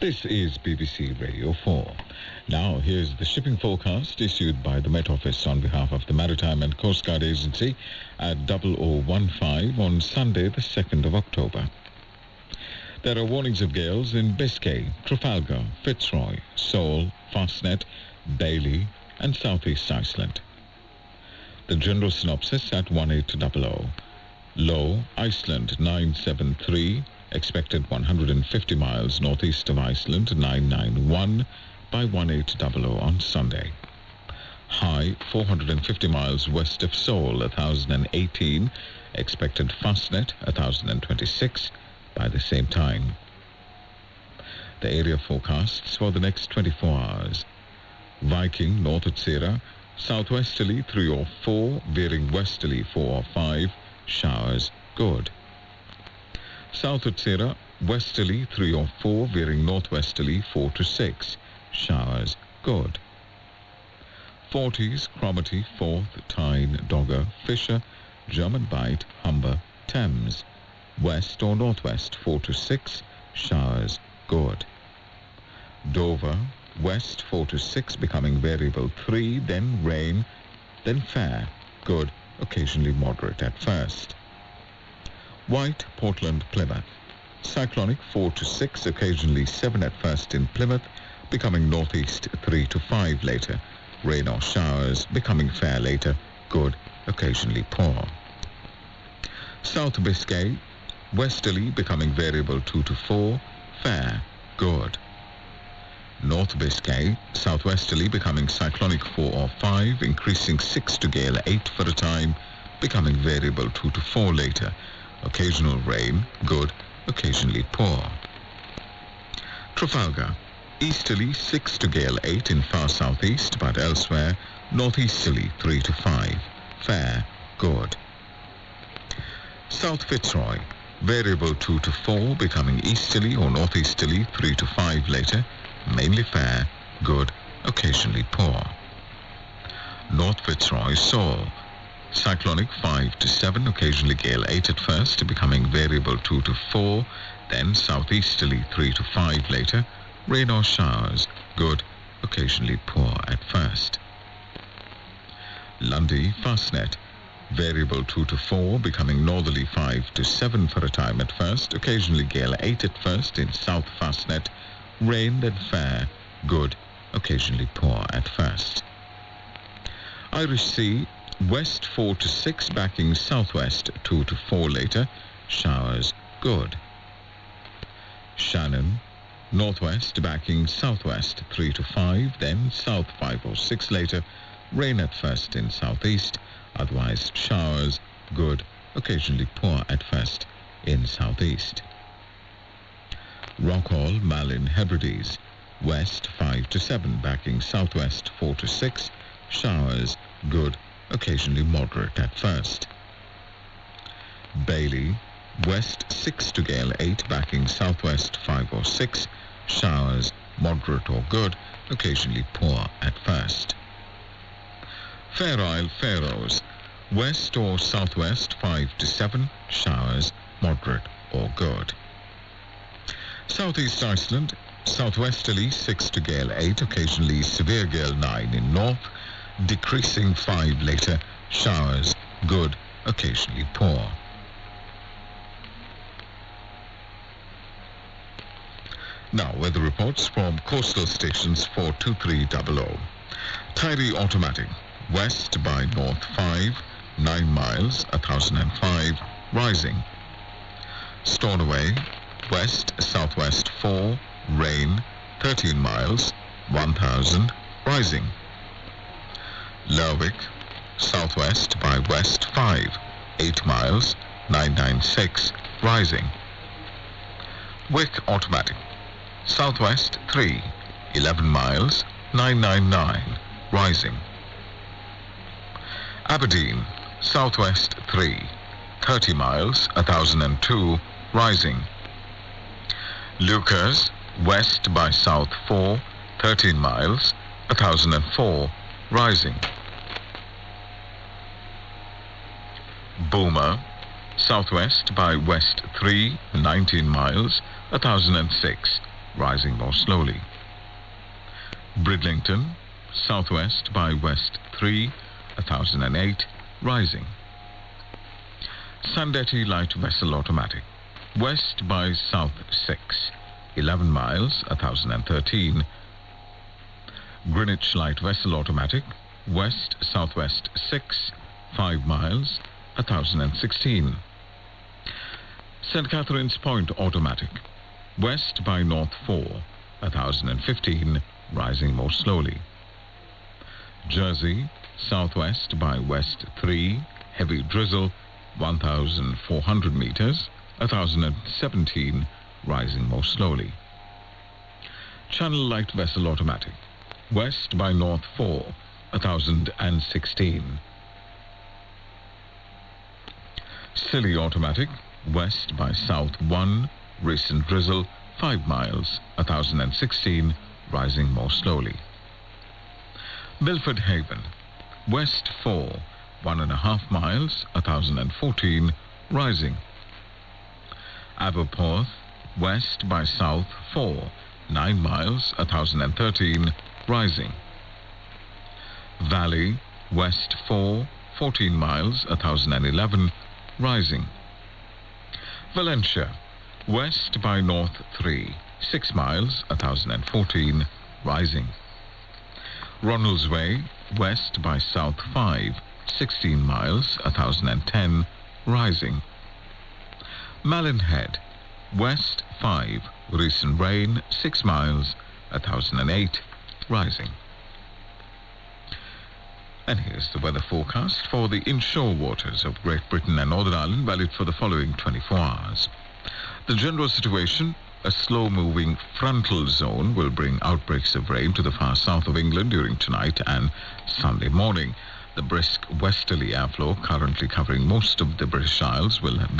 This is BBC Radio 4. Now, here's the shipping forecast issued by the Met Office on behalf of the Maritime and Coast Guard Agency at 0015 on Sunday, the 2nd of October. There are warnings of gales in Biscay, Trafalgar, Fitzroy, Seoul, Fastnet, Bailey, and southeast Iceland. The general synopsis at 1800. Low, Iceland 973, expected 150 miles northeast of Iceland 991 by 1800 on Sunday. High, 450 miles west of Seoul 1018, expected Fastnet 1026 by the same time. The area forecasts for the next 24 hours. Viking north at Sierra, southwesterly 3 or 4, veering westerly 4 or 5, showers good. South at Sierra, westerly 3 or 4, veering northwesterly 4 to 6, showers good. Forties, Cromarty, Forth, Tyne, Dogger, Fisher, German Bight, Humber, Thames. West or northwest 4 to 6, showers good. Dover, west 4 to 6, becoming variable 3, then rain, then fair, good, occasionally moderate at first. White, Portland, Plymouth. Cyclonic 4 to 6, occasionally 7 at first in Plymouth, becoming northeast 3 to 5 later. Rain or showers, becoming fair later, good, occasionally poor. South Biscay, westerly, becoming variable 2 to 4, fair, good. North Biscay, southwesterly, becoming cyclonic 4 or 5, increasing 6 to gale 8 for a time, becoming variable 2 to 4 later. Occasional rain, good, occasionally poor. Trafalgar, easterly 6 to gale 8 in far southeast, but elsewhere northeasterly 3 to 5, fair, good. South Fitzroy, variable 2 to 4, becoming easterly or northeasterly 3 to 5 later, mainly fair, good, occasionally poor. North Fitzroy, Seoul, cyclonic 5 to 7, occasionally gale 8 at first, becoming variable 2 to 4, then southeasterly 3 to 5 later, rain or showers, good, occasionally poor at first. Lundy, Fastnet, variable 2 to 4, becoming northerly 5 to 7 for a time at first, occasionally gale 8 at first in South Fastnet, rain then fair, good, occasionally poor at first. Irish Sea, west 4 to 6, backing southwest 2 to 4 later, showers good. Shannon, northwest backing southwest 3 to 5, then south 5 or 6 later, rain at first in southeast, otherwise showers good, occasionally poor at first in southeast. Rockall, Malin, Hebrides, west 5 to 7, backing southwest 4 to 6, showers good, occasionally moderate at first. Bailey, west 6 to gale 8, backing southwest 5 or 6, showers moderate or good, occasionally poor at first. Fair Isle, Faroes, west or southwest 5 to 7, showers moderate or good. Southeast Iceland, southwesterly 6 to gale 8, occasionally severe gale 9 in north, decreasing 5 later, showers good, occasionally poor. Now, weather reports from coastal stations for 2300. Tyre automatic, west by north 5, 9 miles, 1005, rising. Stornoway, west southwest 4, rain, 13 miles, 1000, rising. Lerwick, southwest by west 5, 8 miles, 996, rising. Wick automatic, southwest 3, 11 miles, 999, rising. Aberdeen, southwest 3, 30 miles, 1002, rising. Lucas, west by south 4, 13 miles, 1004, rising. Boomer, southwest by west 3, 19 miles, 1006, rising more slowly. Bridlington, southwest by west 3, 1008, rising. Sandetti light vessel automatic, west by south 6, 11 miles, 1013. Greenwich light vessel automatic, west southwest 6, 5 miles, 1016. St. Catherine's Point automatic, west by north 4, 1015, rising more slowly. Jersey, southwest by west 3, heavy drizzle, 1,400 meters, 1017, rising more slowly. Channel light vessel automatic, west by north 4, 1016. Scilly automatic, west by south 1, recent drizzle, 5 miles, 1016, rising more slowly. Milford Haven, west 4, 1.5 miles, 1014, rising. Aberporth, west by south 4, 9 miles, 1013, rising. Valley, west 4, 14 miles, 1011, rising. Valencia, west by north 3, 6 miles, 1014, rising. Ronaldsway, west by south 5, 16 miles, 1010, rising. Malin west 5, recent rain, 6 miles, 1008, rising. And here's the weather forecast for the inshore waters of Great Britain and Northern Ireland, valid for the following 24 hours. The general situation: a slow-moving frontal zone will bring outbreaks of rain to the far south of England during tonight and Sunday morning. The brisk westerly airflow currently covering most of the British Isles will have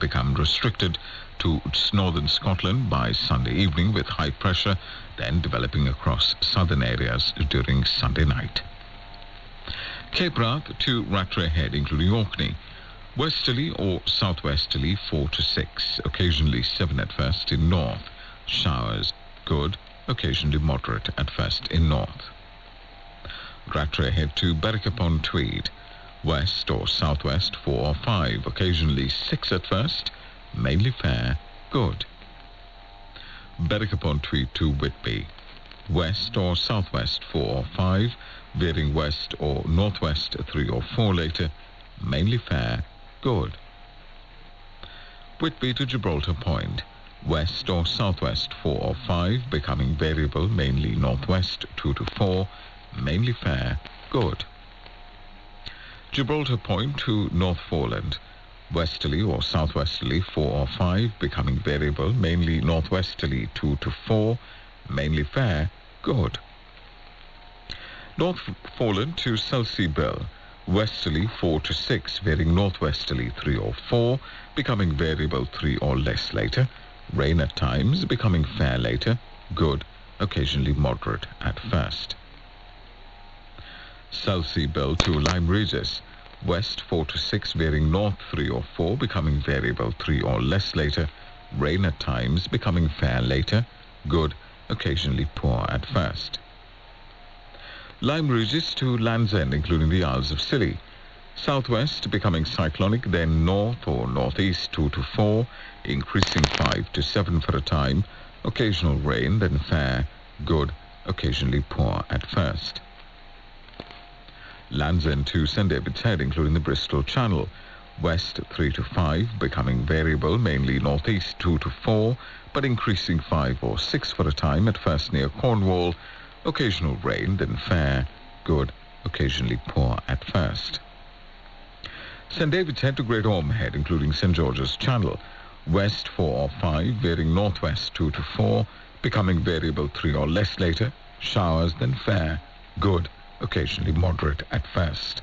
become restricted to northern Scotland by Sunday evening, with high pressure then developing across southern areas during Sunday night. Cape Wrath to Rattray Head, including Orkney, westerly or southwesterly 4 to 6, occasionally 7 at first in north. Showers good, occasionally moderate at first in north. Rattray Head to Berwick-upon-Tweed, west or southwest 4 or 5, occasionally 6 at first, mainly fair, good. Berwick-upon-Tweed to Whitby, west or southwest 4 or 5, veering west or northwest 3 or 4 later, mainly fair, good. Whitby to Gibraltar Point, west or southwest 4 or 5, becoming variable, mainly northwest 2 to 4, mainly fair, good. Gibraltar Point to North Foreland, westerly or southwesterly 4 or 5, becoming variable, mainly northwesterly 2 to 4, mainly fair, good. North Foreland to Selsey Bill, westerly 4 to 6, veering northwesterly 3 or 4, becoming variable 3 or less later, rain at times, becoming fair later, good, occasionally moderate at first. Selsey Bill to Lyme Regis, west 4 to 6, veering north 3 or 4, becoming variable 3 or less later, rain at times, becoming fair later, good, occasionally poor at first. Lyme Regis to Land's End, including the Isles of Scilly, southwest becoming cyclonic, then north or northeast 2 to 4, increasing 5 to 7 for a time, occasional rain, then fair, good, occasionally poor at first. Land's End to St. David's Head, including the Bristol Channel, west 3 to 5, becoming variable, mainly northeast 2 to 4, but increasing 5 or 6 for a time, at first near Cornwall, occasional rain, then fair, good, occasionally poor at first. St. David's Head to Great Orme Head, including St. George's Channel, west 4 or 5, veering northwest 2 to 4, becoming variable 3 or less later, showers, then fair, good, occasionally moderate at first.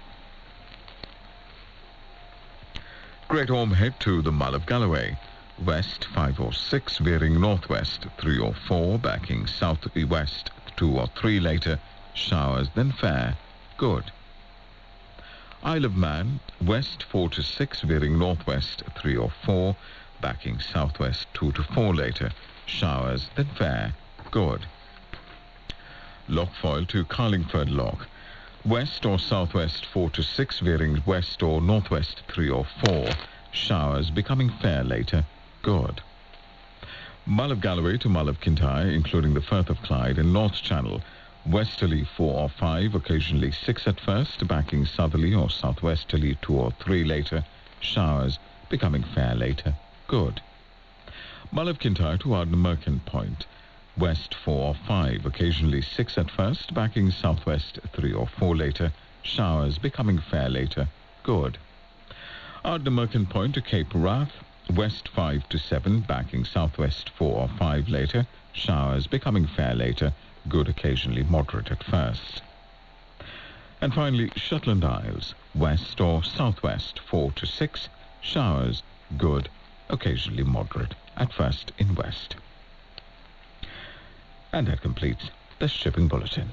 Great Orme Head to the Mull of Galloway, west 5 or 6, veering northwest 3 or 4, backing south-west 2 or 3 later, showers, then fair, good. Isle of Man, west 4 to 6, veering northwest 3 or 4, backing southwest 2 to 4 later, showers, then fair, good. Lockfoyle to Carlingford Lock. West or southwest 4 to 6, veering west or northwest 3 or 4. Showers becoming fair later, good. Mull of Galloway to Mull of Kintyre, including the Firth of Clyde and North Channel. Westerly 4 or 5, occasionally 6 at first, backing southerly or southwesterly 2 or 3 later. Showers becoming fair later, good. Mull of Kintyre to Ardnamurchan Point. West 4 or 5, occasionally 6 at first, backing southwest 3 or 4 later. Showers becoming fair later, good. Ardnamurchan Point to Cape Wrath. West 5 to 7, backing southwest 4 or 5 later. Showers becoming fair later, good, occasionally moderate at first. And finally, Shetland Isles. West or southwest 4 to 6. Showers, good, occasionally moderate at first in west. And that completes the shipping bulletin.